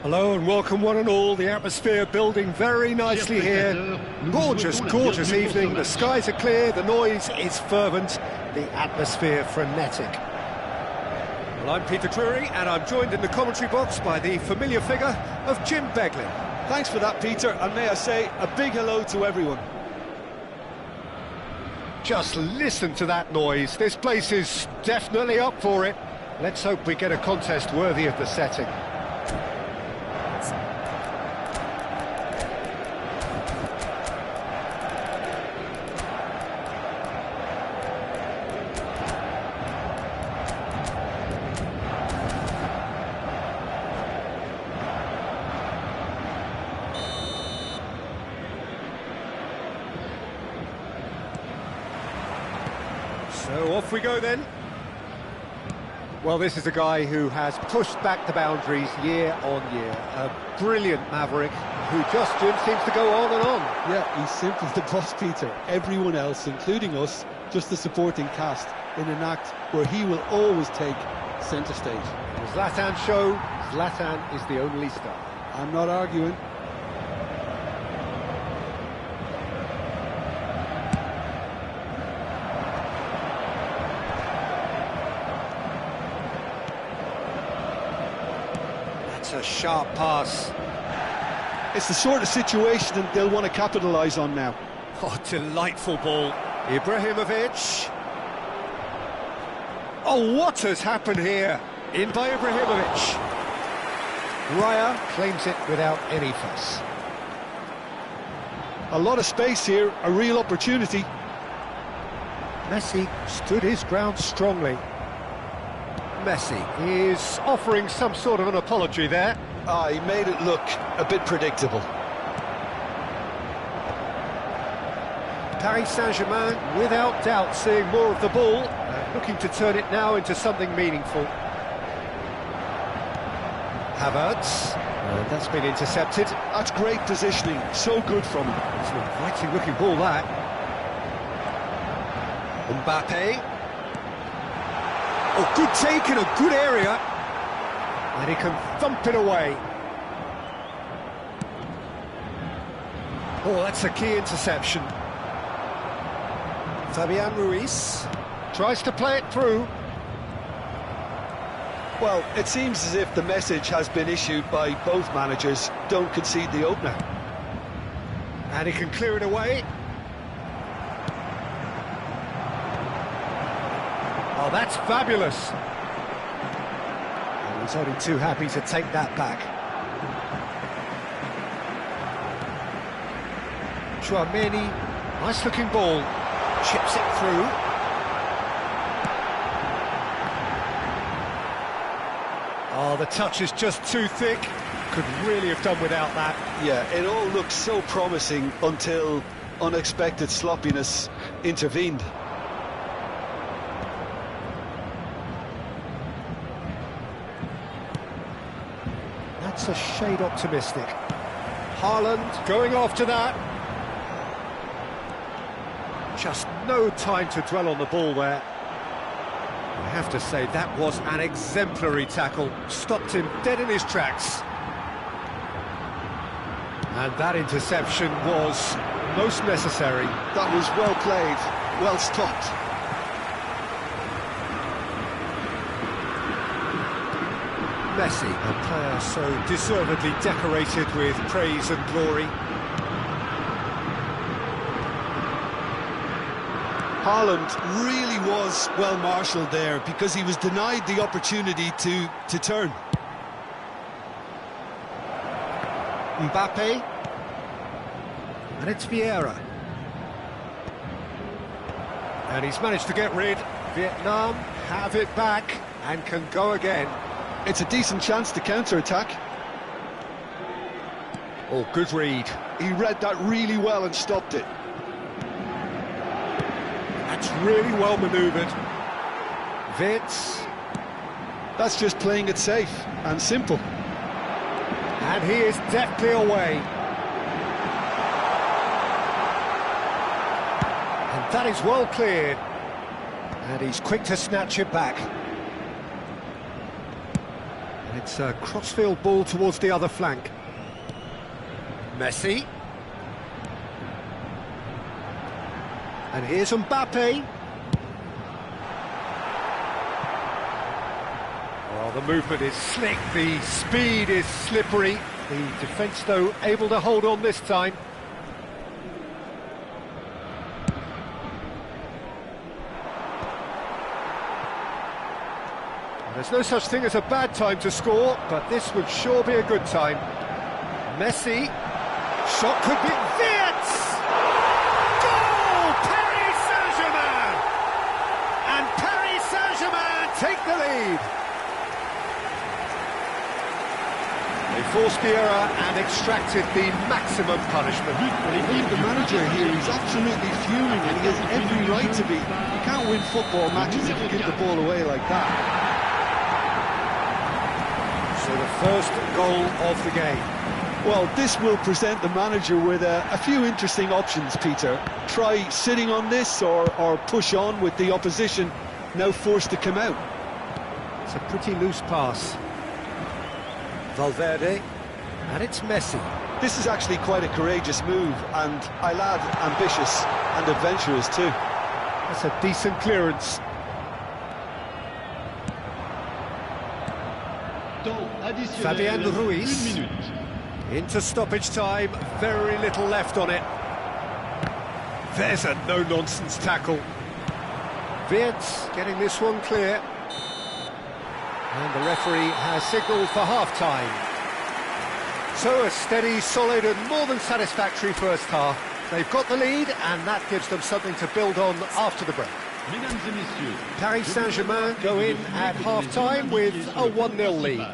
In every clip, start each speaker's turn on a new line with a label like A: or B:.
A: Hello and welcome one and all. The atmosphere building very nicely here. Gorgeous, gorgeous evening. The skies are clear, the noise is fervent, the atmosphere frenetic. Well, I'm Peter Drury and I'm joined in the commentary box by the familiar figure of Jim Beglin.
B: Thanks for that, Peter, and may I say a big hello to everyone.
A: Just listen to that noise. This place is definitely up for it. Let's hope we get a contest worthy of the setting. So off we go then. Well, this is a guy who has pushed back the boundaries year on year. A brilliant maverick who just seems to go on and on.
B: Yeah, he's simply the boss, Peter. Everyone else, including us, just the supporting cast in an act where he will always take centre stage.
A: The Zlatan show, Zlatan is the only star.
B: I'm not arguing.
A: A sharp pass.
B: It's the sort of situation that they'll want to capitalise on now.
A: Oh, delightful ball. Ibrahimovic. Oh, what has happened here? In by Ibrahimovic. Raya claims it without any fuss.
B: A lot of space here, a real opportunity.
A: Messi stood his ground strongly. Messi is offering some sort of an apology there.
B: He made it look a bit predictable.
A: Paris Saint-Germain, without doubt, seeing more of the ball, looking to turn it now into something meaningful. Havertz, that's been intercepted.
B: That's great positioning, so good from him.
A: It's an inviting looking ball, that. Mbappe. Oh, good take in a good area. And he can thump it away. Oh, that's a key interception. Fabian Ruiz tries to play it through.
B: Well, it seems as if the message has been issued by both managers: don't concede the opener.
A: And he can clear it away. Oh, that's fabulous. And he's only too happy to take that back. Chouameni, nice looking ball, chips it through. Oh, the touch is just too thick. Could really have done without that.
B: Yeah, it all looked so promising until unexpected sloppiness intervened.
A: That's a shade optimistic. Haaland going after that. Just no time to dwell on the ball there. I have to say, that was an exemplary tackle. Stopped him dead in his tracks. And that interception was most necessary.
B: That was well played, well stopped.
A: Messi, a player so deservedly decorated with praise and glory.
B: Haaland really was well marshalled there because he was denied the opportunity to turn.
A: Mbappe. And it's Vieira. And he's managed to get rid. Vietnam have it back and can go again.
B: It's a decent chance to counter-attack.
A: Oh, good read.
B: He read that really well and stopped it.
A: That's really well manoeuvred. Vitz.
B: That's just playing it safe and simple.
A: And he is deftly away. And that is well cleared. And he's quick to snatch it back. It's a crossfield ball towards the other flank. Messi. And here's Mbappe. Well, the movement is slick, the speed is slippery. The defence, though, able to hold on this time. There's no such thing as a bad time to score, but this would sure be a good time. Messi. Shot could be... Wirtz! Goal! Paris Saint-Germain! And Paris Saint-Germain take the lead. They forced the error and extracted the maximum punishment.
B: The manager here, he's absolutely fuming and he has every right to be. You can't win football matches if you give the ball away like that.
A: So the first goal of the game.
B: Well, this will present the manager with a few interesting options, Peter. Try sitting on this or push on with the opposition now forced to come out.
A: It's a pretty loose pass. Valverde, and it's Messi.
B: This is actually quite a courageous move, and I'll add ambitious and adventurous too.
A: That's a decent clearance. Fabian Ruiz. Into stoppage time, very little left on it. There's a no-nonsense tackle. Wirtz getting this one clear. And the referee has signalled for half-time. So a steady, solid and more than satisfactory first half. They've got the lead and that gives them something to build on after the break. Paris Saint-Germain go in at half-time with a 1-0 lead.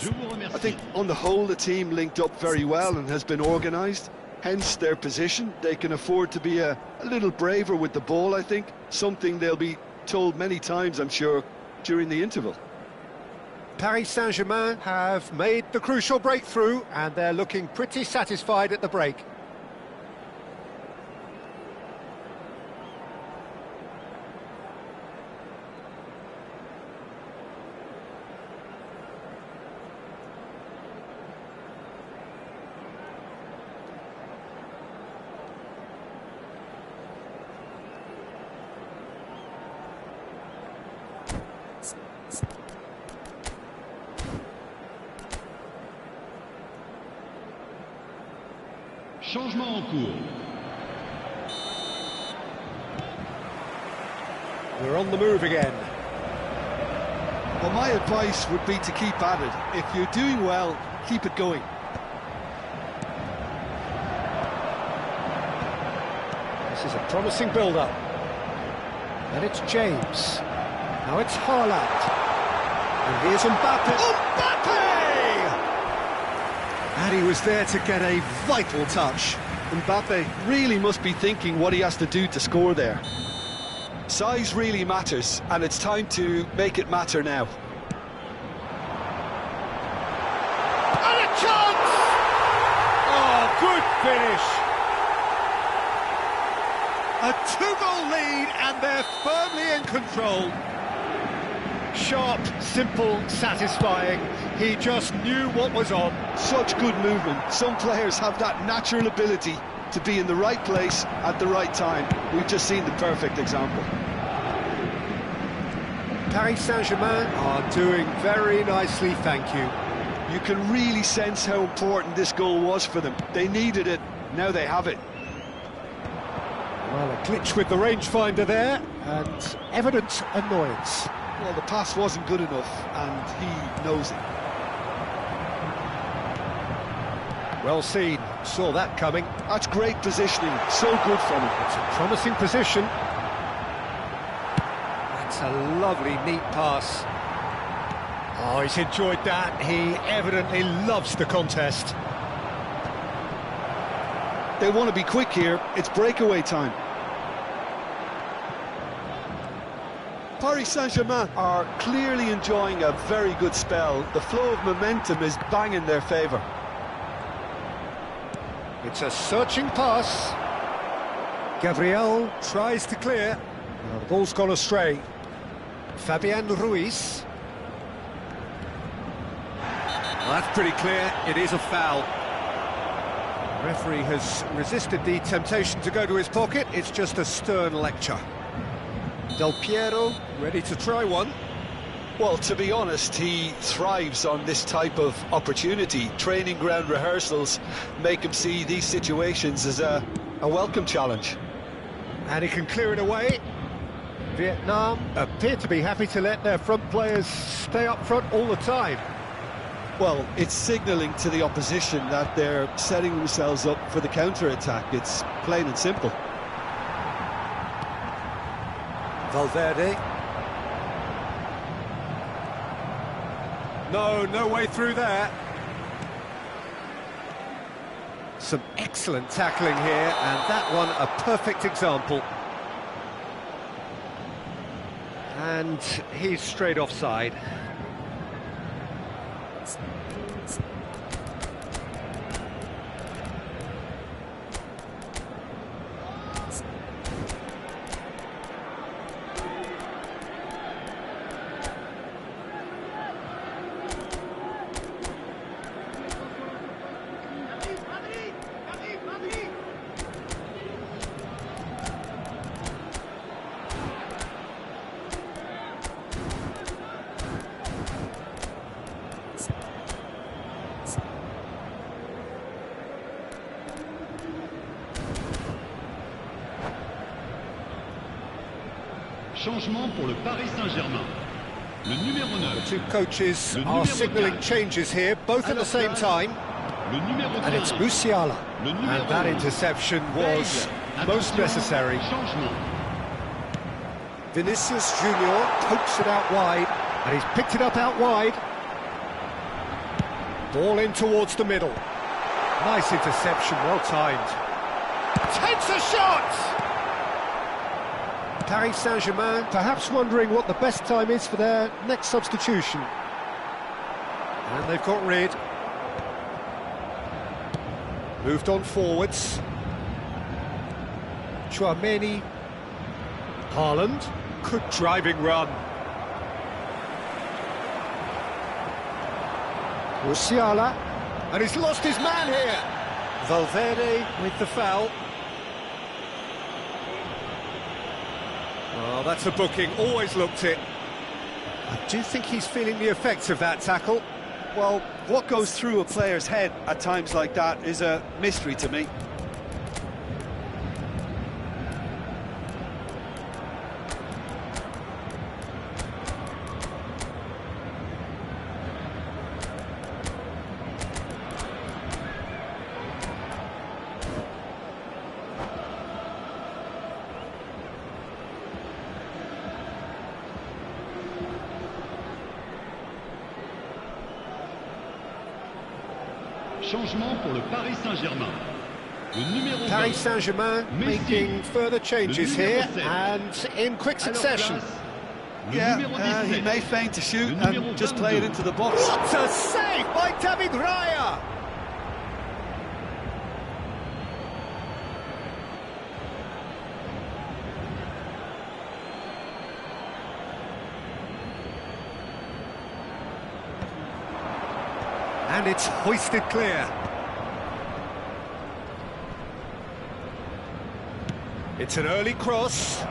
B: I think on the whole the team linked up very well and has been organised, hence their position. They can afford to be a little braver with the ball, I think, something they'll be told many times, I'm sure, during the interval.
A: Paris Saint-Germain have made the crucial breakthrough and they're looking pretty satisfied at the break.
C: Changement en cours.
A: We're on the move again.
B: Well, my advice would be to keep at it. If you're doing well, keep it going.
A: This is a promising build-up. And it's James. Now it's Haaland. And here's Mbappe. Mbappe! And he was there to get a vital touch.
B: Mbappe really must be thinking what he has to do to score there. Size really matters, and it's time to make it matter now.
A: And a chance! Oh, good finish! A 2-goal lead, and they're firmly in control. Sharp, simple, satisfying. He just knew what was on.
B: Such good movement. Some players have that natural ability to be in the right place at the right time. We've just seen the perfect example.
A: Paris Saint-Germain are doing very nicely, thank you.
B: You can really sense how important this goal was for them. They needed it, now they have it.
A: Well, a glitch with the rangefinder there, and evident annoyance.
B: Well, the pass wasn't good enough, and he knows it.
A: Well seen, saw that coming.
B: That's great positioning, so good from him.
A: It's a promising position. That's a lovely, neat pass. Oh, he's enjoyed that. He evidently loves the contest.
B: They want to be quick here, it's breakaway time. Paris Saint-Germain are clearly enjoying a very good spell. The flow of momentum is bang in their favour.
A: It's a searching pass. Gabriel tries to clear. Well, the ball's gone astray. Fabian Ruiz. Well, that's pretty clear. It is a foul. The referee has resisted the temptation to go to his pocket. It's just a stern lecture. Del Piero ready to try one.
B: Well, to be honest, he thrives on this type of opportunity. Training ground rehearsals make him see these situations as a welcome challenge.
A: And he can clear it away. Vietnam appear to be happy to let their front players stay up front all the time.
B: Well, it's signalling to the opposition that they're setting themselves up for the counter-attack. It's plain and simple.
A: Valverde. No way through there. Some excellent tackling here, and that one a perfect example. And he's straight offside.
C: Changement pour le Paris Saint-Germain. Le numéro 9.
A: The two coaches are signalling changes here, both at the same time.
C: Le numéro 15.
A: And it's Musiala. And that interception was most necessary.
C: Changement.
A: Vinicius Junior pokes it out wide, and he's picked it up out wide. Ball in towards the middle. Nice interception, well timed. Takes a shot! Paris Saint-Germain perhaps wondering what the best time is for their next substitution. And they've got rid. Moved on forwards. Chouameni. Haaland. Good driving run. Musiala. And he's lost his man here. Valverde with the foul. Oh, that's a booking, always looked it. I do think he's feeling the effects of that tackle.
B: Well, what goes through a player's head at times like that is a mystery to me.
C: Changement pour le Paris Saint-Germain. Le numéro 20.
A: Paris Saint-Germain making further changes here and in quick succession.
B: Yeah, he may feign to shoot and just play it into the box.
A: What a save by David Raya! And it's hoisted clear. It's an early cross. It's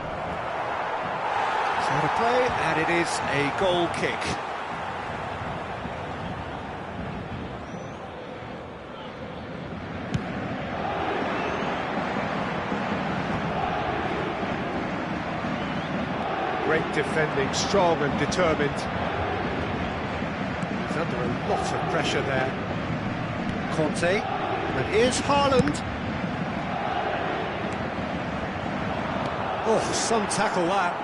A: out of play, and it is a goal kick. Great defending, strong and determined. He's under a lot of pressure there. Conte, and here's Haaland. Oh, some tackle that.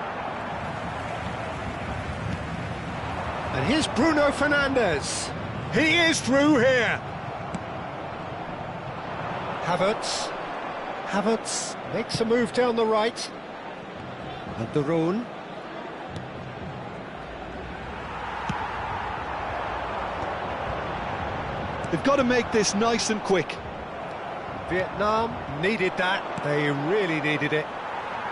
A: And here's Bruno Fernandes. He is through here. Havertz makes a move down the right. And De Roon.
B: They've got to make this nice and quick.
A: Vietnam needed that. They really needed it.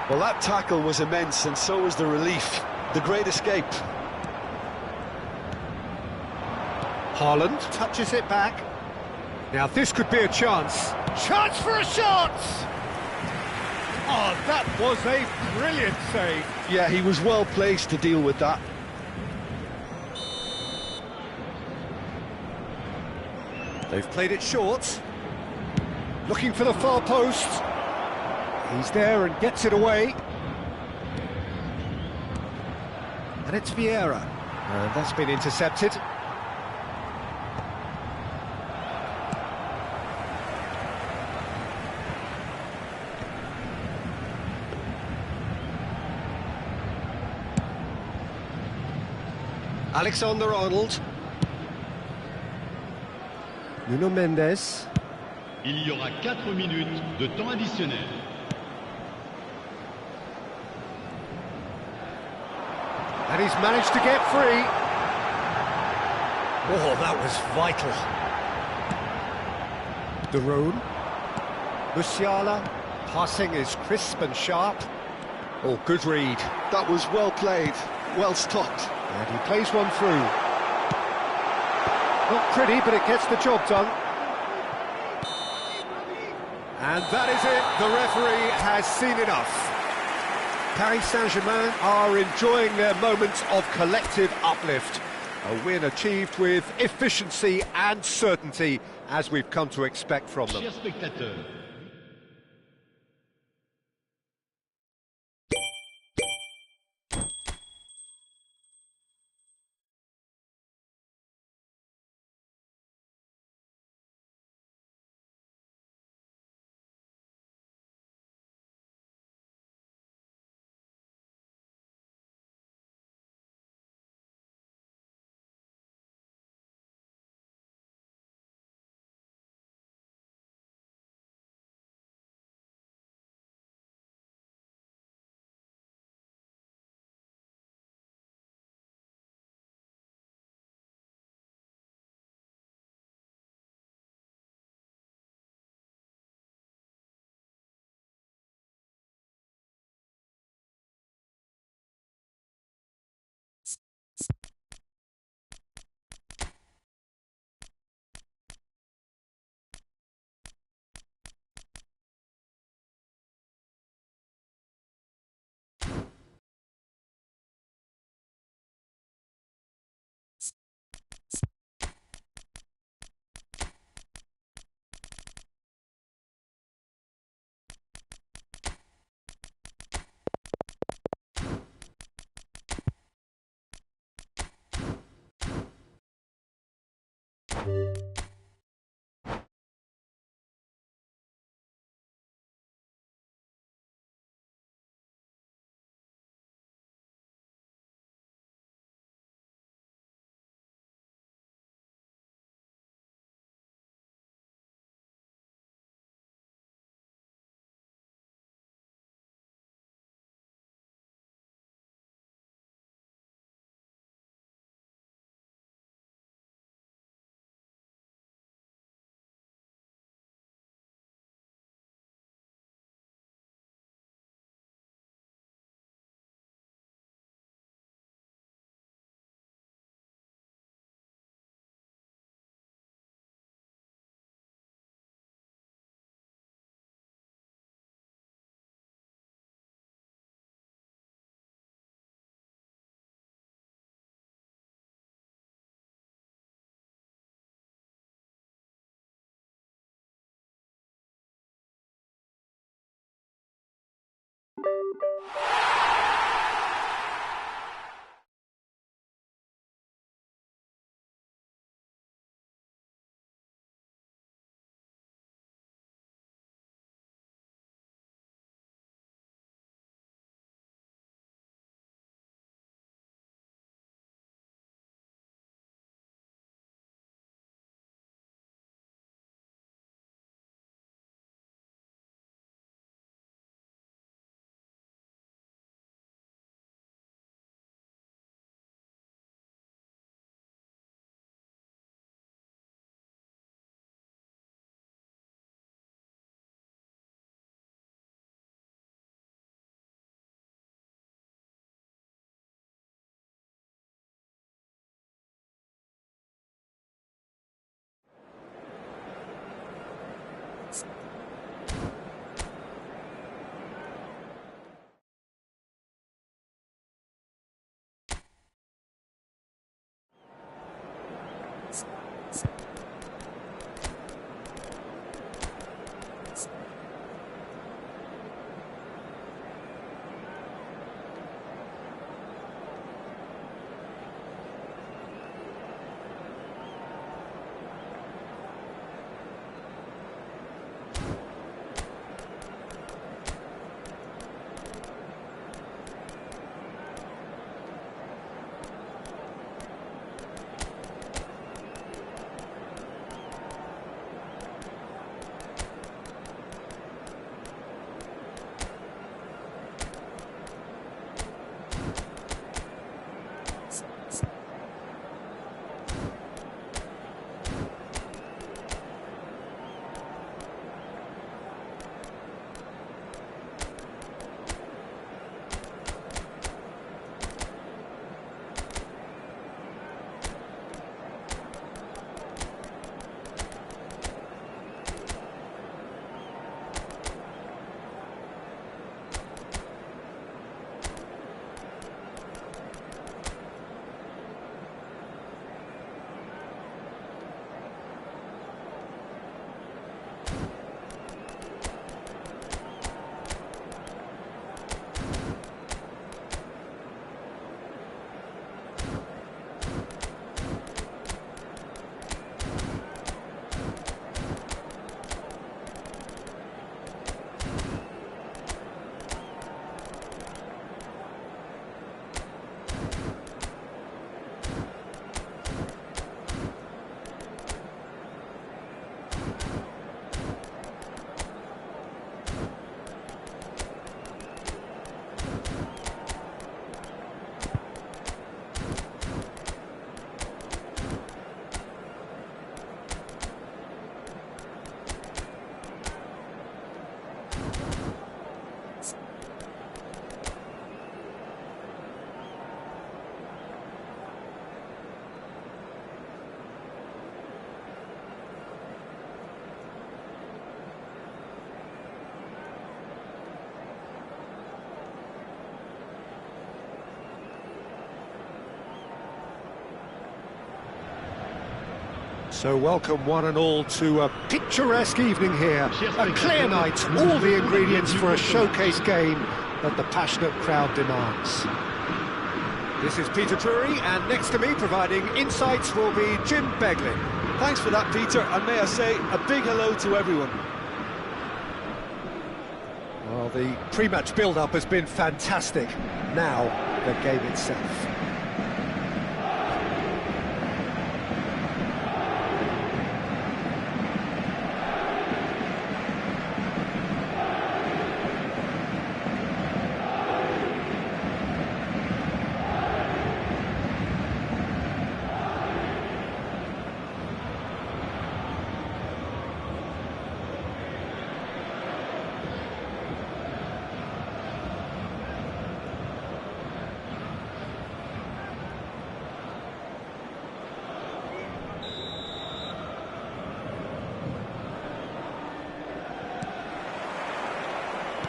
B: Well, that tackle was immense, and so was the relief. The great escape.
A: Haaland touches it back. Now this could be a chance. Chance for a shot! Oh, that was a brilliant save.
B: Yeah, he was well placed to deal with that.
A: They've played it short. Looking for the far post. He's there and gets it away. And it's Vieira. And that's been intercepted. Alexander-Arnold. Nuno Mendes.
C: Il y aura 4 minutes de temps additionnel.
A: And he's managed to get free. Oh, that was vital. De Roon. Musiala. Passing is crisp and sharp. Oh, good read.
B: That was well played, well stopped.
A: And he plays one through. Not pretty, but it gets the job done. And that is it. The referee has seen enough. Paris Saint-Germain are enjoying their moments of collective uplift. A win achieved with efficiency and certainty, as we've come to expect from them.
C: Chers spectateurs,
A: So welcome one and all to a picturesque evening here. A clear night, all the ingredients for a showcase game that the passionate crowd demands. This is Peter Drury, and next to me providing insights will be Jim Beglin.
B: Thanks for that, Peter, and may I say a big hello to everyone.
A: Well, the pre-match build-up has been fantastic. Now, the game itself.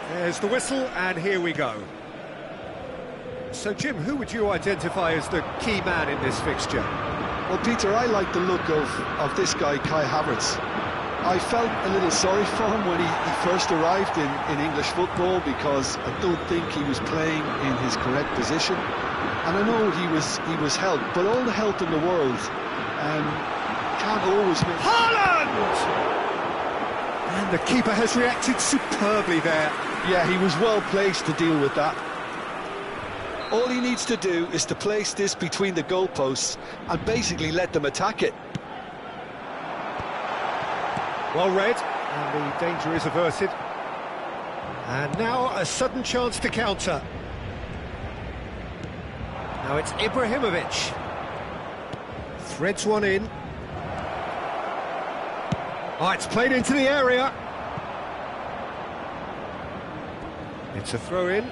A: There's the whistle, and here we go. So, Jim, who would you identify as the key man in this fixture?
B: Well, Peter, I like the look of this guy, Kai Havertz. I felt a little sorry for him when he first arrived in English football, because I don't think he was playing in his correct position. And I know he was helped, but all the help in the world can't always make...
A: Haaland! And the keeper has reacted superbly there.
B: Yeah, he was well placed to deal with that. All he needs to do is to place this between the goalposts and basically let them attack it.
A: Well read, and the danger is averted. And now a sudden chance to counter. Now it's Ibrahimovic. Threads one in. Oh, it's played into the area. It's a throw-in.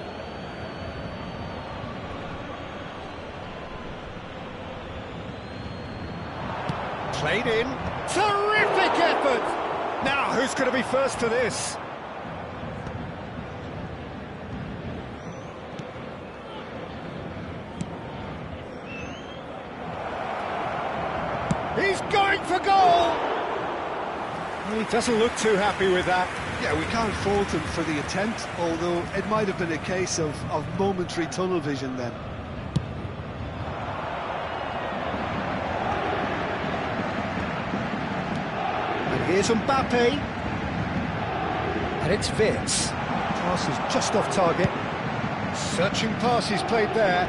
A: Played in. Terrific effort! Now, who's going to be first to this? He's going for goal! He doesn't look too happy with that.
B: Yeah, we can't fault him for the attempt, although it might have been a case of momentary tunnel vision then.
A: And here's Mbappe. And it's Wirtz. Pass is just off target. Searching pass he's played there.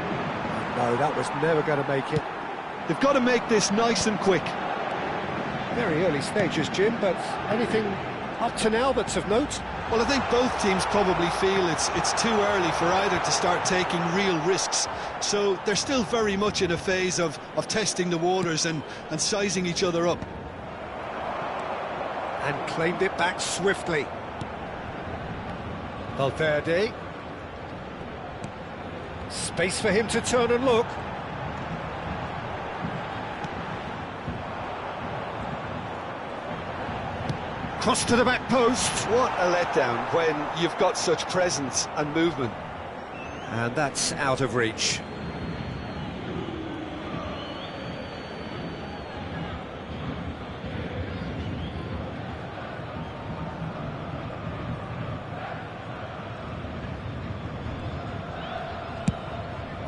A: No, that was never going to make it.
B: They've got to make this nice and quick.
A: Very early stages, Jim, but anything up to now that's of note?
B: Well, I think both teams probably feel it's too early for either to start taking real risks. So they're still very much in a phase of testing the waters and sizing each other up.
A: And claimed it back swiftly. Valverde. Space for him to turn and look. Cross to the back post.
B: What a letdown when you've got such presence and movement.
A: And that's out of reach.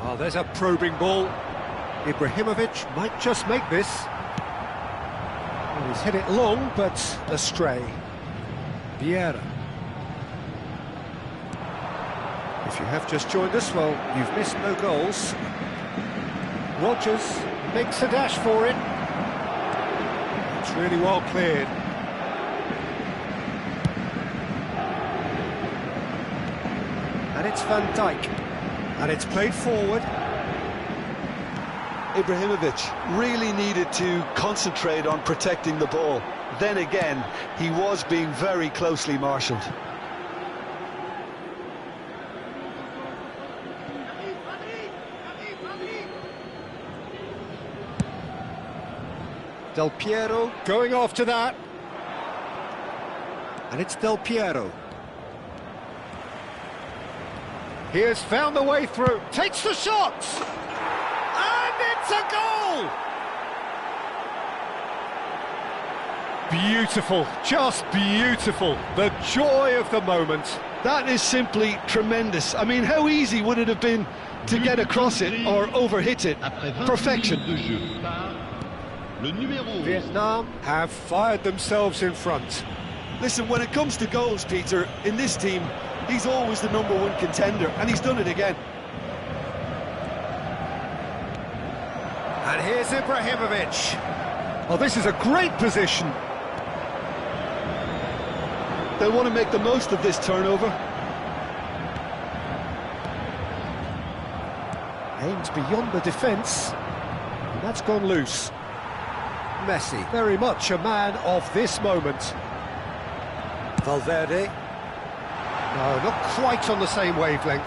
A: Oh, there's a probing ball. Ibrahimovic might just make this. Well, he's hit it long, but astray. Vieira. If you have just joined us, well, you've missed no goals. Rodgers makes a dash for it. It's really well cleared. And it's Van Dijk. And it's played forward.
B: Ibrahimovic really needed to concentrate on protecting the ball. Then again, he was being very closely marshalled.
A: Del Piero going after that. And it's Del Piero. He has found the way through, takes the shot! And it's a goal! beautiful, just beautiful. The joy of the moment.
B: That is simply tremendous. I mean, how easy would it have been to get across it or overhit it? Perfection.
A: Vietnam have fired themselves in front.
B: Listen, when it comes to goals, Peter, in this team, he's always the #1 contender, and he's done it again.
A: And here's Ibrahimovic. Oh, this is a great position.
B: They'll want to make the most of this turnover.
A: Aims beyond the defence. And that's gone loose. Messi, very much a man of this moment. Valverde. No, not quite on the same wavelength.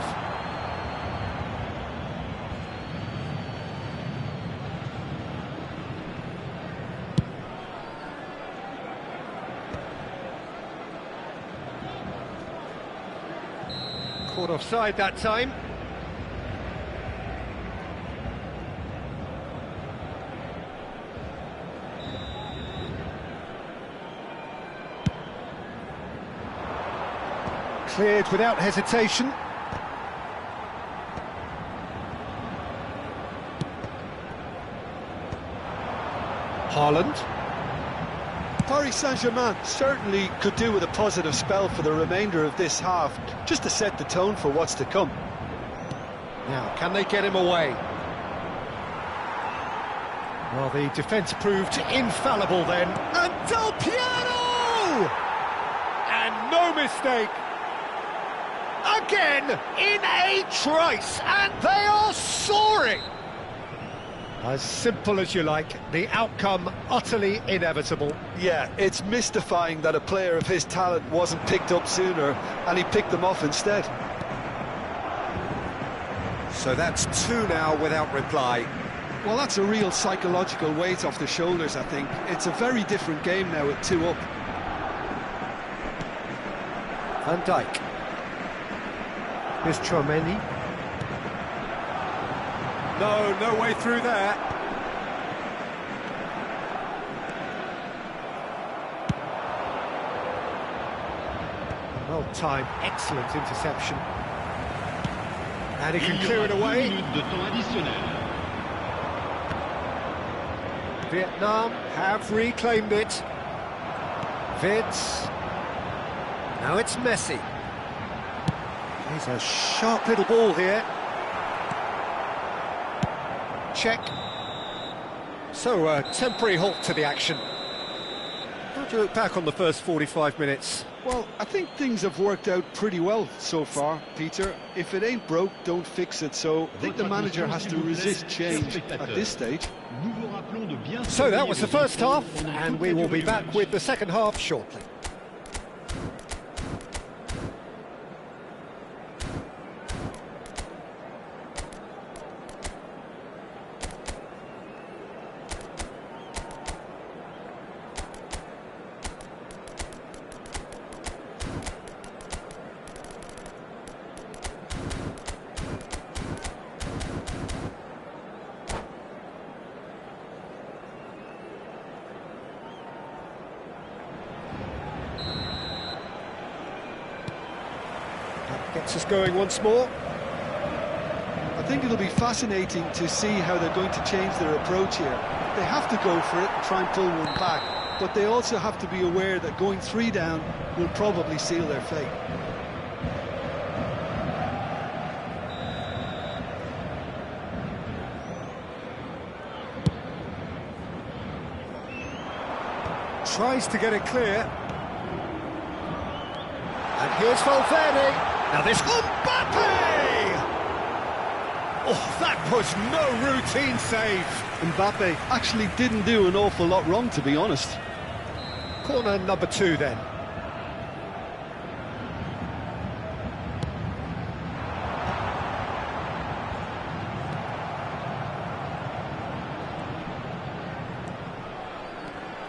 A: Caught offside that time. Cleared without hesitation. Haaland.
B: Paris Saint-Germain certainly could do with a positive spell for the remainder of this half, just to set the tone for what's to come.
A: Now, can they get him away? Well, the defence proved infallible then. And Del Piero! And no mistake. Again, in a trice, and they are soaring! As simple as you like, the outcome utterly inevitable.
B: Yeah, it's mystifying that a player of his talent wasn't picked up sooner, and he picked them off instead.
A: So that's 2 now without reply.
B: Well, that's a real psychological weight off the shoulders, I think. It's a very different game now with 2 up.
A: Van Dijk. Here's Chouameni. No way through there. Well timed, excellent interception. And he can clear it away. Vietnam have reclaimed it. Vids. Now it's Messi. He's a sharp little ball here. Check. So, a temporary halt to the action. How do you look back on the first 45 minutes?
B: Well, I think things have worked out pretty well so far, Peter. If it ain't broke, don't fix it. So I think the manager has to resist change at this stage.
A: So that was the first half, and we will be back with the second half shortly. Gets us going once more.
B: I think it'll be fascinating to see how they're going to change their approach here. They have to go for it and try and pull one back, but they also have to be aware that going 3 down will probably seal their fate.
A: Tries to get it clear. And here's Valverde. Now this Mbappe! Oh, that was no routine save.
B: Mbappe actually didn't do an awful lot wrong, to be honest.
A: Corner number 2 then.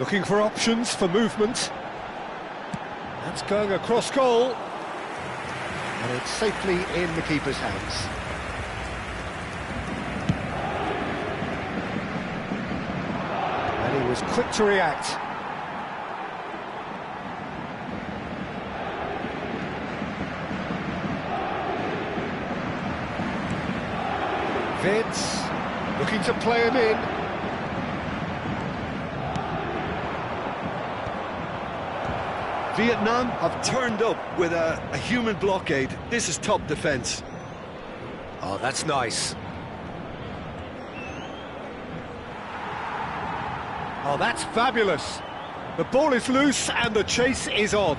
A: Looking for options for movement. That's going across goal. And it's safely in the keeper's hands. And he was quick to react. Vids, looking to play him in.
B: Vietnam have turned up with a human blockade. This is top defence.
A: Oh, that's nice. Oh, that's fabulous. The ball is loose and the chase is on.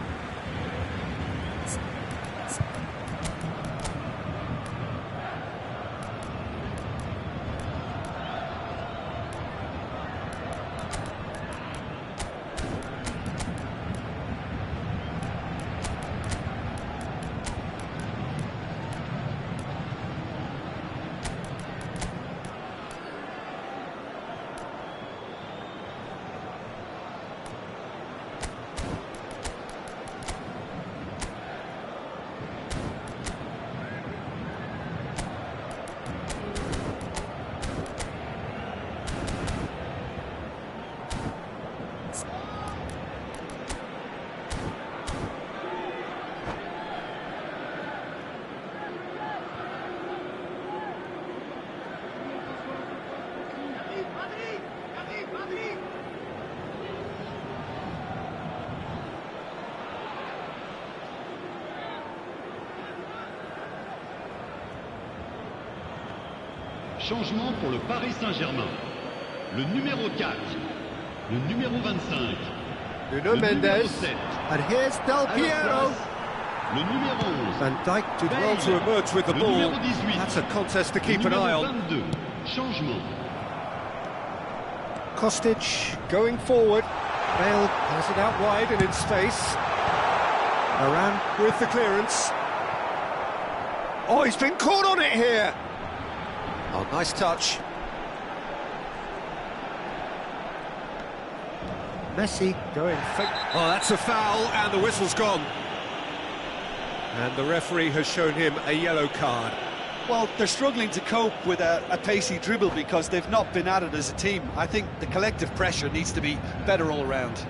C: Changement pour le Paris Saint-Germain. Le numéro 4, le numéro 25,
A: Nuno Mendes,
C: 7,
A: and here's Del Piero.
C: le numéro 11,
A: Van Dijk did well to emerge with the
C: le
A: ball.
C: numéro 18,
A: That's a contest to keep
C: le
A: an eye
C: numéro
A: on.
C: 22. Changement.
A: Kostic going forward. Bale has it out wide and in space. Varane with the clearance. Oh, he's been caught on it here. Oh, nice touch. Messi going fake. Oh, that's a foul, and the whistle's gone. And the referee has shown him a yellow card.
B: Well, they're struggling to cope with a pacey dribble because they've not been at it as a team. I think the collective pressure needs to be better all round.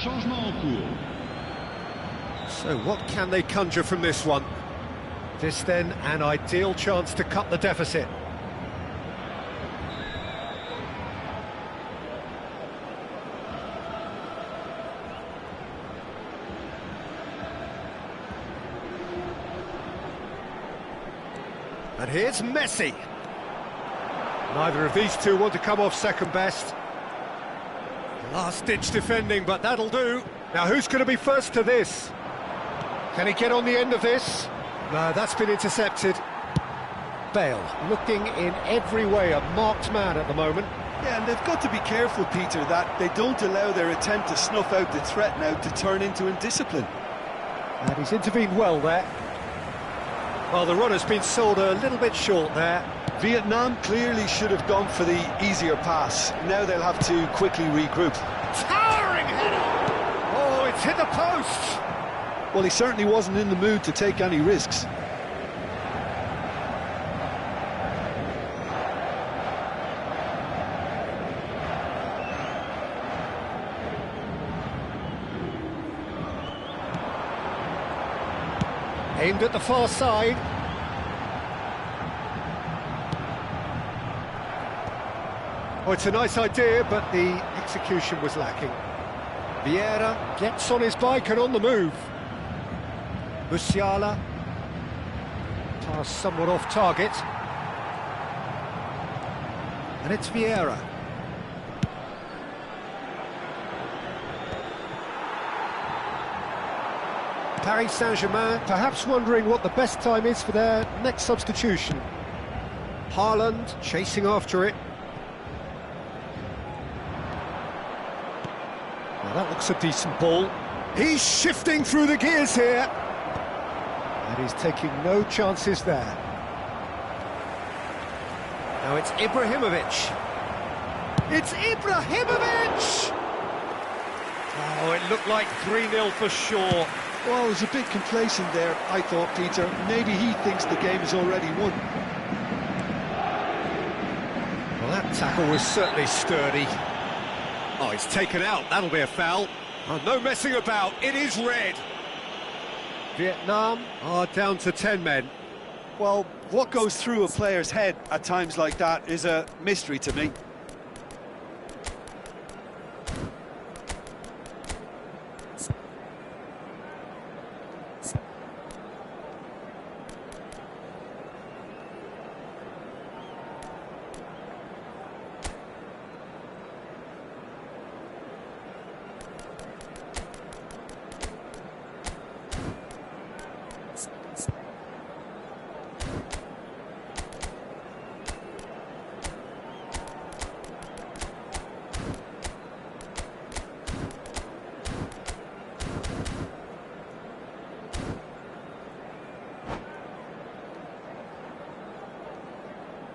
C: Changement en cours.
A: So what can they conjure from this one? This then an ideal chance to cut the deficit. And here's Messi. Neither of these two want to come off second best. Last-ditch defending, but that'll do. Now, who's going to be first to this? Can he get on the end of this? No, that's been intercepted. Bale, looking in every way a marked man at the moment.
B: Yeah, and they've got to be careful, Peter, that they don't allow their attempt to snuff out the threat now to turn into indiscipline.
A: And he's intervened well there. Well, the run has been sold a little bit short there.
B: Vietnam clearly should have gone for the easier pass. Now they'll have to quickly regroup.
A: Towering header! Oh, it's hit the post!
B: Well, he certainly wasn't in the mood to take any risks.
A: Aimed at the far side. Oh, it's a nice idea, but the execution was lacking. Vieira gets on his bike and on the move. Musiala. Pass somewhat off target. And it's Vieira. Paris Saint-Germain perhaps wondering what the best time is for their next substitution. Haaland chasing after it. Now that looks a decent ball. He's shifting through the gears here. And he's taking no chances there. Now it's Ibrahimovic. It's Ibrahimovic! Oh, it looked like 3-0 for sure.
B: Well, it was a bit complacent there, I thought, Peter. Maybe he thinks the game is already won.
A: Well, that tackle was certainly sturdy. Oh, he's taken out. That'll be a foul. Oh, no messing about. It is red. Vietnam are down to 10 men.
B: Well, what goes through a player's head at times like that is a mystery to me.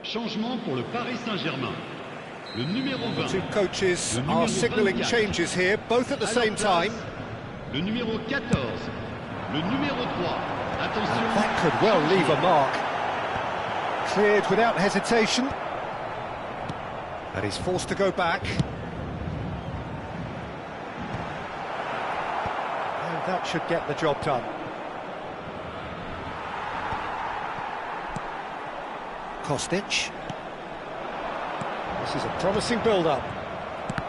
C: Changement pour le Paris Saint-Germain. Le numéro 20.
A: Two coaches are signalling changes here, both at the same time.
C: Le numéro 14. Le numéro 3. Attention.
A: And that could well leave a mark. Cleared without hesitation. And he's forced to go back. And that should get the job done. Kostic. This is a promising build-up.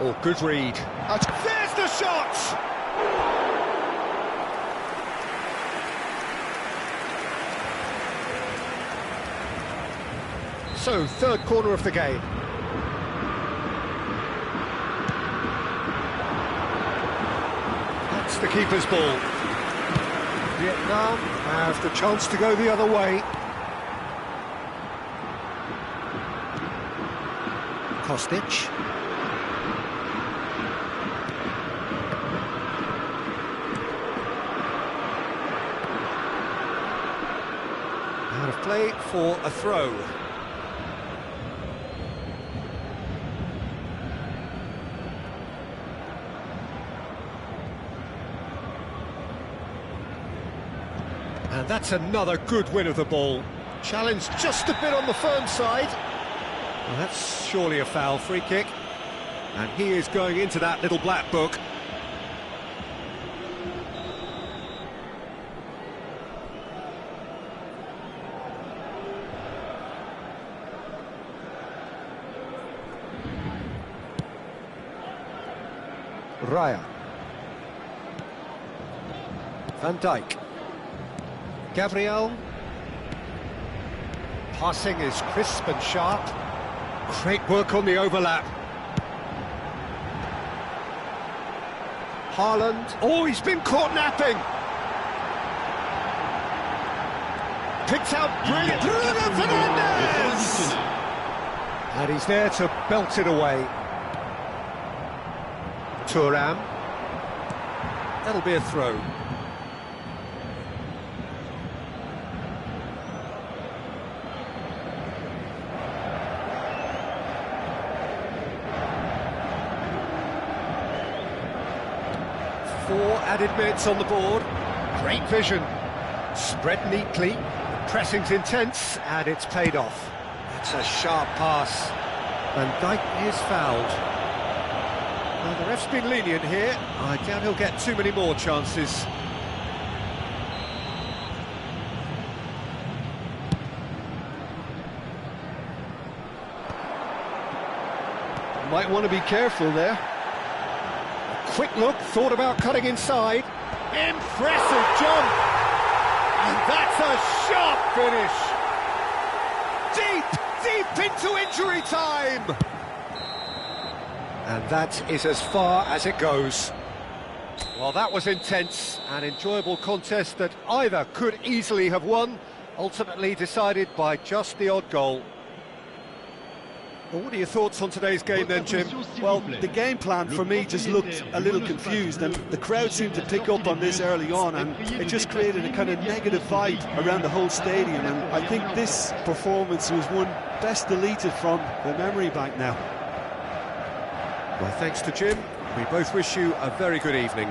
A: Oh, good read. There's the shot! So, third corner of the game. That's the keeper's ball. Vietnam have the chance to go the other way. Kostic. Out of play for a throw. And that's another good win of the ball. Challenge just a bit on the firm side. Well, that's surely a foul, free kick. And he is going into that little black book. Raya. Van Dijk. Gabriel. Passing is crisp and sharp. Great work on the overlap. Haaland. Oh, he's been caught napping. Picked out brilliant. Bruno Fernandes! And he's there to belt it away. Thuram. That'll be a throw. Four added minutes on the board. Great vision. Spread neatly. Pressing's intense, and it's paid off. That's a sharp pass. Van Dijk is fouled. Well, the ref's been lenient here. I doubt he'll get too many more chances.
B: Might want to be careful there.
A: Quick look, thought about cutting inside. Impressive jump! And that's a sharp finish! Deep into injury time! And that is as far as it goes. Well, that was intense, an enjoyable contest that either could easily have won, ultimately decided by just the odd goal. Well, what are your thoughts on today's game then, Jim?
B: Well, the game plan for me just looked a little confused, and the crowd seemed to pick up on this early on, and it just created a kind of negative vibe around the whole stadium, and I think this performance was one best deleted from the memory bank now.
A: Well, thanks to Jim. We both wish you a very good evening.